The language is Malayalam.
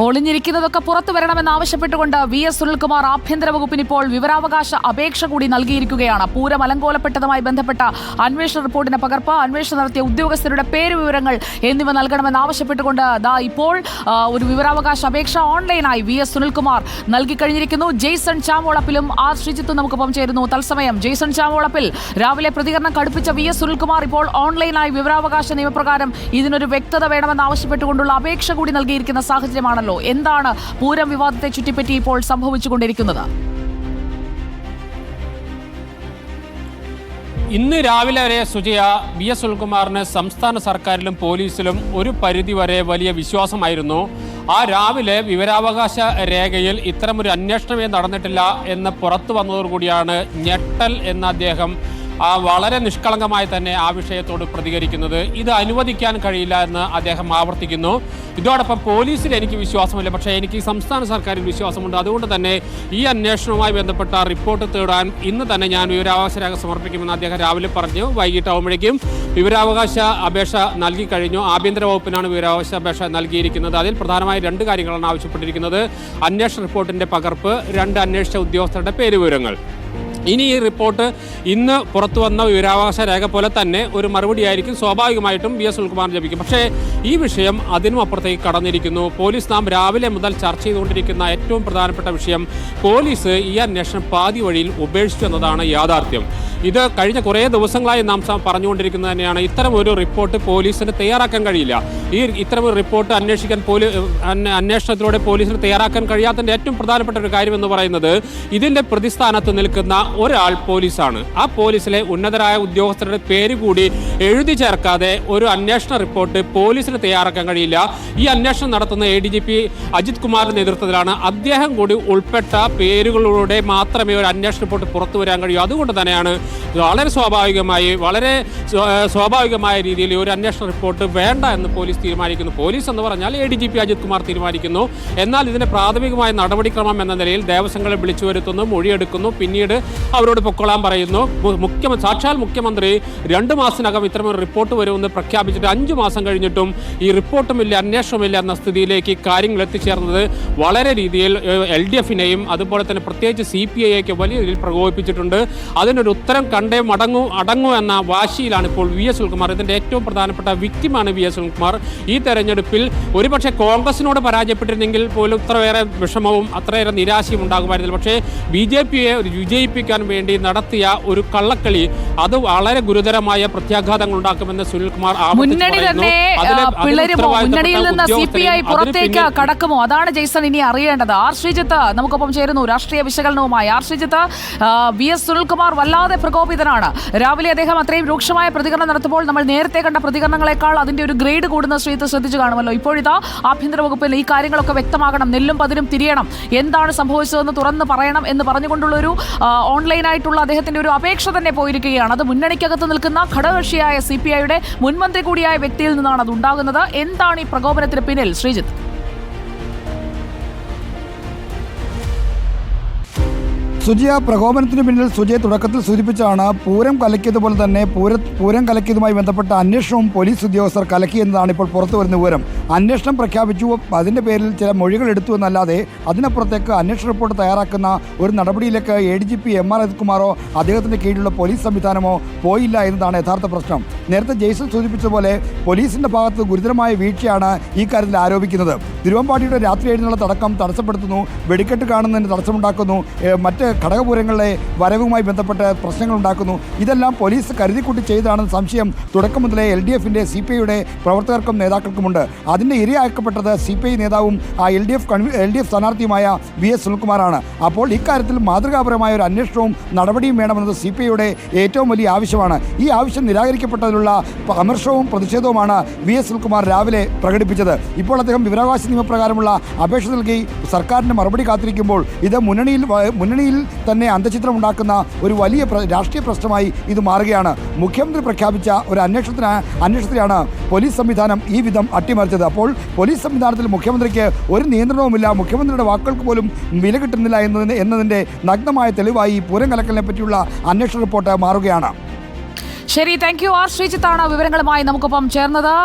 ഒളിഞ്ഞിരിക്കുന്നതൊക്കെ പുറത്തു വരണമെന്നാവശ്യപ്പെട്ടുകൊണ്ട് VS സുനിൽകുമാർ ആഭ്യന്തര വകുപ്പിന് ഇപ്പോൾ വിവരാവകാശ അപേക്ഷ കൂടി നൽകിയിരിക്കുകയാണ്. പൂരം അലങ്കോലപ്പെട്ടതുമായി ബന്ധപ്പെട്ട അന്വേഷണ റിപ്പോർട്ടിന്റെ പകർപ്പ്, അന്വേഷണം നടത്തിയ ഉദ്യോഗസ്ഥരുടെ പേര് വിവരങ്ങൾ എന്നിവ നൽകണമെന്നാവശ്യപ്പെട്ടുകൊണ്ട് ഇപ്പോൾ ഒരു വിവരാവകാശ അപേക്ഷ ഓൺലൈനായി VS സുനിൽകുമാർ നൽകിക്കഴിഞ്ഞിരിക്കുന്നു. ജെയ്സൺ ചാമോളപ്പിലും ആർ ശ്രീജിത്തും നമുക്കൊപ്പം ചേരുന്നു തത്സമയം. ജെയ്സൺ ചാമോളപ്പിൽ, രാവിലെ പ്രതികരണം കടുപ്പിച്ച VS സുനിൽകുമാർ ഇപ്പോൾ ഓൺലൈനായി വിവരാവകാശ നിയമപ്രകാരം ഇതിനൊരു വ്യക്തത വേണമെന്നാവശ്യപ്പെട്ടുകൊണ്ടുള്ള അപേക്ഷ കൂടി നൽകിയിരിക്കുന്ന സാഹചര്യമാണല്ലോ. എന്താണ് പൂരം വിവാദത്തെ ചുറ്റിപ്പറ്റി ഇപ്പോൾ സംഭവിച്ചുകൊണ്ടിരിക്കുന്നത്? ഇന്ന് രാവിലെ വരെ സുജയ, VS സുനിൽകുമാറിന് സംസ്ഥാന സർക്കാരിലും പോലീസിലും ഒരു പരിധിവരെ വലിയ വിശ്വാസമായിരുന്നു. ആ രാവിലെ വിവരാവകാശ രേഖയിൽ ഇത്തരമൊരു അന്വേഷണമേ നടന്നിട്ടില്ല എന്ന് പുറത്തു വന്നതോടുകൂടിയാണ് ഞെട്ടൽ എന്ന അദ്ദേഹം വളരെ നിഷ്കളങ്കമായി തന്നെ ആ വിഷയത്തോട് പ്രതികരിക്കുന്നത്. ഇത് അനുവദിക്കാൻ കഴിയില്ല എന്ന് അദ്ദേഹം ആവർത്തിക്കുന്നു. ഇതോടൊപ്പം പോലീസിൽ എനിക്ക് വിശ്വാസമില്ല, പക്ഷേ എനിക്ക് സംസ്ഥാന സർക്കാരിൽ വിശ്വാസമുണ്ട്. അതുകൊണ്ട് തന്നെ ഈ അന്വേഷണവുമായി ബന്ധപ്പെട്ട റിപ്പോർട്ട് തേടാൻ ഇന്ന് തന്നെ ഞാൻ വിവരാവകാശ രേഖ സമർപ്പിക്കുമെന്ന് അദ്ദേഹം രാവിലെ പറഞ്ഞു. വൈകിട്ടാവുമ്പോഴേക്കും വിവരാവകാശ അപേക്ഷ നൽകി കഴിഞ്ഞു. ആഭ്യന്തര വകുപ്പിനാണ് വിവരാവകാശ അപേക്ഷ നൽകിയിരിക്കുന്നത്. അതിൽ പ്രധാനമായി 2 കാര്യങ്ങളാണ് ആവശ്യപ്പെട്ടിരിക്കുന്നത്: അന്വേഷണ റിപ്പോർട്ടിൻ്റെ പകർപ്പ്, 2 അന്വേഷിച്ച ഉദ്യോഗസ്ഥരുടെ പേര് വിവരങ്ങൾ. ഇനി ഈ റിപ്പോർട്ട് ഇന്ന് പുറത്തു വന്ന വിവരാവകാശ രേഖ പോലെ തന്നെ ഒരു മറുപടിയായിരിക്കും സ്വാഭാവികമായിട്ടും VS സുനിൽകുമാർ ലഭിക്കും. പക്ഷേ ഈ വിഷയം അതിനും അപ്പുറത്തേക്ക് കടന്നിരിക്കുന്നു. പോലീസ് നാം രാവിലെ മുതൽ ചർച്ച ചെയ്തുകൊണ്ടിരിക്കുന്ന ഏറ്റവും പ്രധാനപ്പെട്ട വിഷയം, പോലീസ് ഈ അന്വേഷണം പാതി വഴിയിൽ ഉപേക്ഷിച്ചു എന്നതാണ് യാഥാർത്ഥ്യം. ഇത് കഴിഞ്ഞ കുറേ ദിവസങ്ങളായി നാം പറഞ്ഞുകൊണ്ടിരിക്കുന്നത് തന്നെയാണ്. ഇത്തരം ഒരു റിപ്പോർട്ട് പോലീസിന് തയ്യാറാക്കാൻ കഴിയില്ല. ഇത്തരം ഒരു റിപ്പോർട്ട് അന്വേഷണത്തിലൂടെ പോലീസിന് തയ്യാറാക്കാൻ കഴിയാത്തതിൻ്റെ ഏറ്റവും പ്രധാനപ്പെട്ട ഒരു കാര്യം എന്ന് പറയുന്നത്, ഇതിൻ്റെ പ്രതിസ്ഥാനത്ത് നിൽക്കുന്ന ഒരാൾ പോലീസാണ്. ആ പോലീസിലെ ഉന്നതരായ ഉദ്യോഗസ്ഥരുടെ പേര് കൂടി എഴുതി ചേർക്കാതെ ഒരു അന്വേഷണ റിപ്പോർട്ട് പോലീസിന് തയ്യാറാക്കാൻ കഴിയില്ല. ഈ അന്വേഷണം നടത്തുന്ന ADGP അജിത് കുമാറിന്റെ നേതൃത്വത്തിലാണ്. അദ്ദേഹം കൂടി ഉൾപ്പെട്ട പേരുകളിലൂടെ മാത്രമേ ഒരു അന്വേഷണ റിപ്പോർട്ട് പുറത്തു വരാൻ കഴിയൂ. അതുകൊണ്ട് തന്നെയാണ് വളരെ സ്വാഭാവികമായ രീതിയിൽ ഒരു അന്വേഷണ റിപ്പോർട്ട് വേണ്ട എന്ന് പോലീസ് തീരുമാനിക്കുന്നു. പോലീസ് എന്ന് പറഞ്ഞാൽ ADGP അജിത് കുമാർ തീരുമാനിക്കുന്നു. എന്നാൽ ഇതിന്റെ പ്രാഥമികമായ നടപടിക്രമം എന്ന നിലയിൽ ദേവസ്വങ്ങളെ വിളിച്ചു വരുത്തുന്നു, മൊഴിയെടുക്കുന്നു, പിന്നീട് അവരോട് പൊക്കോളാൻ പറയുന്നു. സാക്ഷാൽ മുഖ്യമന്ത്രി 2 മാസത്തിനകം ഇത്തരമൊരു റിപ്പോർട്ട് വരുമെന്ന് പ്രഖ്യാപിച്ചിട്ട് 5 മാസം കഴിഞ്ഞിട്ടും ഈ റിപ്പോർട്ടുമില്ല, അന്വേഷണമില്ല എന്ന സ്ഥിതിയിലേക്ക് കാര്യങ്ങൾ എത്തിച്ചേർന്നത് വളരെ രീതിയിൽ LDFനെയും അതുപോലെ തന്നെ പ്രത്യേകിച്ച് CPIക്ക് വലിയ രീതിയിൽ പ്രകോപിപ്പിച്ചിട്ടുണ്ട്. അതിനൊരു ഉത്തരം കണ്ടേ അടങ്ങൂ എന്ന വാശിയിലാണ് ഇപ്പോൾ VS സുനിൽകുമാർ. ഇതിൻ്റെ ഏറ്റവും പ്രധാനപ്പെട്ട വിക്ടിമാണ് VS സുനിൽകുമാർ. ഈ തെരഞ്ഞെടുപ്പിൽ ഒരുപക്ഷെ കോൺഗ്രസിനോട് പരാജയപ്പെട്ടിരുന്നെങ്കിൽ പോലും ഇത്രയേറെ വിഷമവും അത്രയേറെ നിരാശയും ഉണ്ടാകുമായിരുന്നില്ല. പക്ഷേ BJPയെ വിജയിപ്പിക്കാൻ വേണ്ടി നടത്തിയ ഒരു കള്ളക്കളി അത് വളരെ ഗുരുതരമായ പ്രത്യാഘാതങ്ങൾ ഉണ്ടാക്കുമെന്ന് സുനിൽകുമാർ മുന്നണിയിൽ നിന്ന് CPI പുറത്തേക്ക് കടക്കുമോ? അതാണ് ജെയ്സൺ ഇനി അറിയേണ്ടത്. ആർ ശ്രീജിത്ത് നമുക്കൊപ്പം ചേരുന്നു രാഷ്ട്രീയ വിശകലനവുമായി. ആർ ശ്രീജിത്ത്, VS സുനിൽകുമാർ വല്ലാതെ പ്രകോപിതനാണ്. രാവിലെ അദ്ദേഹം അത്രയും രൂക്ഷമായ പ്രതികരണം നടത്തുമ്പോൾ നമ്മൾ നേരത്തെ കണ്ട പ്രതികരണങ്ങളെക്കാൾ അതിന്റെ ഒരു ഗ്രേഡ് കൂടുന്ന ശ്രീജിത്ത് ശ്രദ്ധിച്ചു കാണുമല്ലോ. ഇപ്പോഴിതാ ആഭ്യന്തര വകുപ്പിൽ ഈ കാര്യങ്ങളൊക്കെ വ്യക്തമാകണം, നെല്ലും പതിരും തിരിയണം, എന്താണ് സംഭവിച്ചതെന്ന് തുറന്ന് പറയണം എന്ന് പറഞ്ഞുകൊണ്ടുള്ളൊരു ഓൺലൈനായിട്ടുള്ള അദ്ദേഹത്തിന്റെ ഒരു അപേക്ഷ തന്നെ പോയിരിക്കുകയാണ്. അത് മുന്നണിക്കകത്ത് നിൽക്കുന്ന ഘടകകക്ഷിയായ CPIയുടെ മുൻമന്ത്രി കൂടിയായ വ്യക്തിയിൽ നിന്നാണ് അത് ഉണ്ടാകുന്നത്. എന്താണ് ഈ പ്രകോപനത്തിന് പിന്നിൽ, ശ്രീജിത്ത്? സുജയ, പ്രകോപനത്തിന് പിന്നിൽ സുജയ തുടക്കത്തിൽ സൂചിപ്പിച്ചാണ് പൂരം കലക്കിയതുപോലെ തന്നെ പൂരം കലക്കിയതുമായി ബന്ധപ്പെട്ട അന്വേഷണവും പോലീസ് ഉദ്യോഗസ്ഥർ കലക്കിയെന്നതാണ് ഇപ്പോൾ പുറത്തു വരുന്ന വിവരം. അന്വേഷണം പ്രഖ്യാപിച്ചു, അതിൻ്റെ പേരിൽ ചില മൊഴികൾ എടുത്തു എന്നല്ലാതെ അതിനപ്പുറത്തേക്ക് അന്വേഷണ റിപ്പോർട്ട് തയ്യാറാക്കുന്ന ഒരു നടപടിയിലേക്ക് ADGP MR അജിത് കുമാറോ അദ്ദേഹത്തിൻ്റെ കീഴിലുള്ള പോലീസ് സംവിധാനമോ പോയില്ല എന്നതാണ് യഥാർത്ഥ പ്രശ്നം. നേരത്തെ ജെയ്സൺ സൂചിപ്പിച്ചതുപോലെ പോലീസിൻ്റെ ഭാഗത്ത് ഗുരുതരമായ വീഴ്ചയാണ് ഈ കാര്യത്തിൽ ആരോപിക്കുന്നത്. തിരുവമ്പാടിയുടെ രാത്രി എഴുന്നള്ളത്തടക്കം തടസ്സപ്പെടുത്തുന്നു, വെടിക്കെട്ട് കാണുന്നതിന് തടസ്സമുണ്ടാക്കുന്നു, മറ്റ് ഘടകപൂരങ്ങളുടെ വരവുമായി ബന്ധപ്പെട്ട് പ്രശ്നങ്ങൾ ഉണ്ടാക്കുന്നു. ഇതെല്ലാം പോലീസ് കരുതിക്കൂട്ടി ചെയ്തതാണെന്ന് സംശയം തുടക്കം മുതലേ LDFന്റെ CPIയുടെ പ്രവർത്തകർക്കും നേതാക്കൾക്കുമുണ്ട്. അതിൻ്റെ ഇരയാക്കപ്പെട്ടത് CPI നേതാവും LDF സ്ഥാനാർത്ഥിയുമായ VS സുനിൽകുമാറാണ്. അപ്പോൾ ഇക്കാര്യത്തിൽ മാതൃകാപരമായ ഒരു അന്വേഷണവും നടപടിയും വേണമെന്നത് CPIയുടെ ഏറ്റവും വലിയ ആവശ്യമാണ്. ഈ ആവശ്യം നിരാകരിക്കപ്പെട്ടതിലുള്ള അമർഷവും പ്രതിഷേധവുമാണ് VS സുനിൽകുമാർ രാവിലെ പ്രകടിപ്പിച്ചത്. ഇപ്പോൾ അദ്ദേഹം വിവരാവകാശ നിയമപ്രകാരമുള്ള അപേക്ഷ നൽകി സർക്കാരിൻ്റെ മറുപടി കാത്തിരിക്കുമ്പോൾ ഇത് മുന്നണിയിൽ തന്നെ അന്തചിത്രം ഉണ്ടാക്കുന്ന ഒരു വലിയ രാഷ്ട്രീയ പ്രശ്നമായി ഇത് മാറുകയാണ്. മുഖ്യമന്ത്രി പ്രഖ്യാപിച്ച ഒരു അന്വേഷണത്തിലാണ് പോലീസ് സംവിധാനം ഈ വിധം അട്ടിമറിച്ചത്. അപ്പോൾ പോലീസ് സംവിധാനത്തിൽ മുഖ്യമന്ത്രിക്ക് ഒരു നിയന്ത്രണവുമില്ല, മുഖ്യമന്ത്രിയുടെ വാക്കുകൾക്ക് പോലും വില കിട്ടുന്നില്ല എന്നതിൻ്റെ നഗ്നമായ തെളിവായി പൂരം കലക്കലിനെ പറ്റിയുള്ള അന്വേഷണ റിപ്പോർട്ട് മാറുകയാണ്. ശരി, താങ്ക് യു. ആർ ശ്രീജിത്താണ് വിവരങ്ങളുമായി നമുക്കൊപ്പം ചേർന്നത്.